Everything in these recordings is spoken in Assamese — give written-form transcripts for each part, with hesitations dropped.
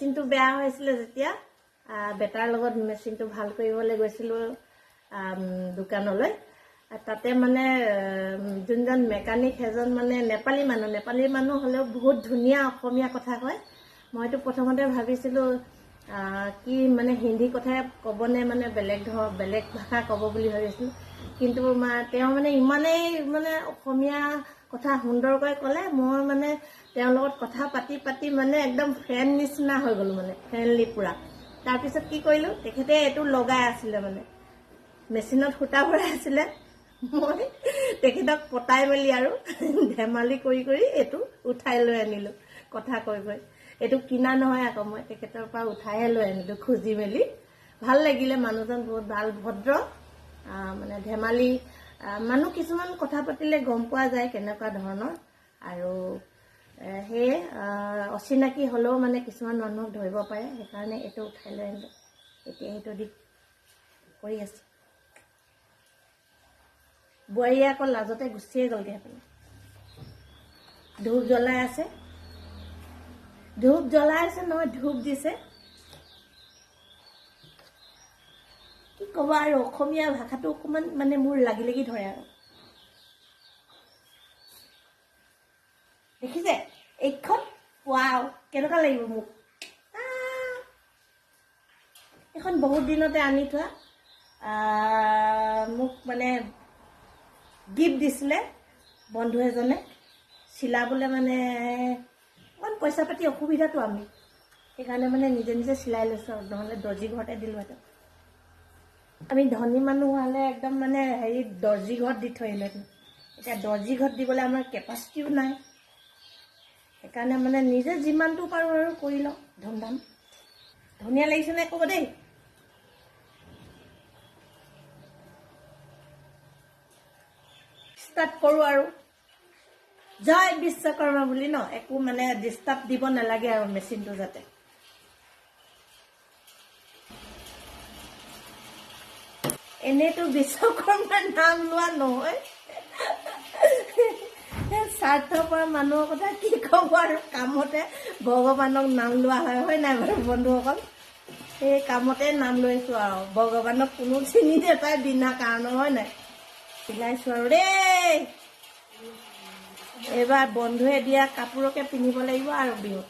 মেচিনটো বেয়া হৈছিলে যেতিয়া বেটাৰ লগত মেচিনটো ভাল কৰিবলৈ গৈছিলোঁ দোকানলৈ তাতে মানে যোনজন মেকানিক এজন মানে নেপালী মানুহ হ'লেও বহুত ধুনীয়া অসমীয়া কথা কয় মইতো প্ৰথমতে ভাবিছিলোঁ কি মানে হিন্দী কথাই ক'বনে মানে বেলেগ ভাষা ক'ব বুলি ভাবিছিলোঁ কিন্তু তেওঁ মানে ইমানেই মানে অসমীয়া কথা সুন্দৰকৈ ক'লে মই মানে তেওঁৰ লগত কথা পাতি মানে একদম ফ্ৰেণ্ড নিচিনা হৈ গ'লো মানে ফ্ৰেণ্ডলি পুৰা তাৰপিছত কি কৰিলোঁ তেখেতে এইটো লগাই আছিলে মানে মেচিনত সূতা ভৰাই আছিলে মই তেখেতক পতাই মেলি আৰু ধেমালি কৰি এইটো উঠাই লৈ আনিলোঁ কথা কৈ এইটো কিনা নহয় আকৌ মই তেখেতৰ পৰা উঠাইহে লৈ আনিলোঁ খুজি মেলি ভাল লাগিলে মানুহজন বহুত ভাল ভদ্ৰ মানে ধেমালি মানুহ কিছুমান কথা পাতিলে গম পোৱা যায় কেনেকুৱা ধৰণৰ আৰু সেয়ে অচিনাকি হ'লেও মানে কিছুমান মানুহক ধৰিব পাৰে সেইকাৰণে এইটো উঠাই লৈ আনিলোঁ এতিয়া সেইটো দি কৰি আছোঁ বোৱাৰীয়ে আকৌ লাজতে গুচিয়ে গ'লগৈ আপুনি ধূপ জ্বলাই আছে নহয় ধূপ দিছে কি ক'ব আৰু অসমীয়া ভাষাটো অকণমান মানে মোৰ লাগি ধৰে আৰু দেখিছে এইখন ৱাও কেনেকুৱা লাগিব মোক এখন বহুত দিনতে আনি থোৱা মোক মানে গিফ্ট দিছিলে বন্ধু এজনে চিলাবলৈ মানে অকণ পইচা পাতি অসুবিধাটো আমি সেইকাৰণে মানে নিজে চিলাই লৈছোঁ নহ'লে দৰ্জি ঘৰতে দিলোঁহেঁতেন আমি ধনী মানুহ হ'লে একদম মানে দৰ্জি ঘৰত দি থৈ আহিলোঁহেঁতেন এতিয়া দৰ্জি ঘৰত দিবলৈ আমাৰ কেপাচিটিও নাই সেইকাৰণে মানে নিজে যিমানটো পাৰোঁ আৰু কৰি লওঁ ধুমধাম ধুনীয়া লাগিছেনে ক'ব দেই ষ্টাৰ্ট কৰোঁ আৰু জয় বিশ্বকৰ্মা বুলি ন একো মানে ডিষ্টাৰ্ব দিব নালাগে আৰু মেচিনটো যাতে এনেইতো বিশ্বকৰ্মাৰ নাম লোৱা নহয় স্বাৰ্থপৰ মানুহৰ কথা কি ক'ব আৰু কামতে ভগৱানক নাম লোৱা হয় নাই বাৰু বন্ধুসকল সেই কামতে নাম লৈছোঁ আৰু ভগৱানক কোনো চিনি নাপায় বিনা কাৰণত হয় নাই চিলাইছোঁ আৰু দেই এইবাৰ বন্ধুৱে দিয়া কাপোৰকে পিন্ধিব লাগিব আৰু বিহুত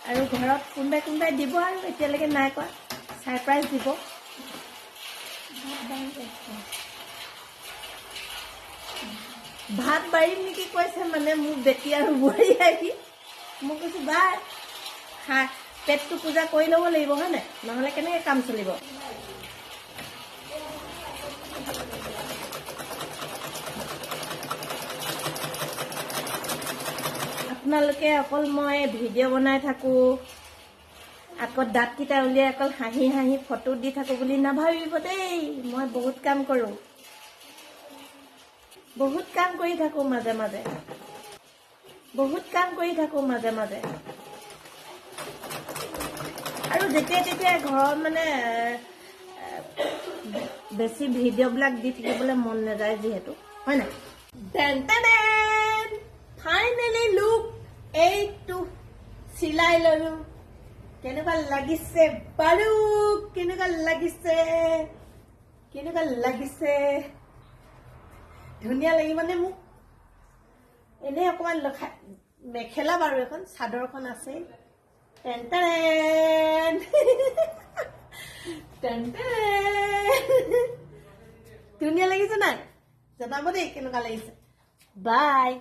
আৰু ঘৰত কোনোবাই দিব আৰু এতিয়ালৈকে নাই কোৱা ছাৰপ্ৰাইজ দিব ভাত বাঢ়িম নেকি কৈছে মানে মোৰ বেটি আৰু বোৱাৰী আহি মই কৈছোঁ বাই পেটটো পূজা কৰি ল'ব লাগিব হয় নাই নহ'লে কেনেকৈ কাম চলিব আপোনালোকে অকল মই ভিডিঅ' বনাই থাকোঁ আকৌ দাঁতকেইটা উলিয়াই অকল হাঁহি ফটো দি থাকোঁ বুলি নাভাবিব দেই মই বহুত কাম কৰোঁ বহুত কাম কৰি থাকোঁ মাজে মাজে আৰু যেতিয়া ঘৰত মানে বেছি ভিডিঅ'বিলাক দি থাকিবলৈ মন নাযায় যিহেতু হয় নাই ফাইনেলি লুক এইটো চিলাই ল'লোঁ কেনেকুৱা লাগিছে বাৰু কেনেকুৱা লাগিছে ধুনীয়া লাগিবনে মোক এনেই অকণমান মেখেলা বাৰু এখন চাদৰখন আছে ধুনীয়া লাগিছে নাই জনাব দেই কেনেকুৱা লাগিছে বাই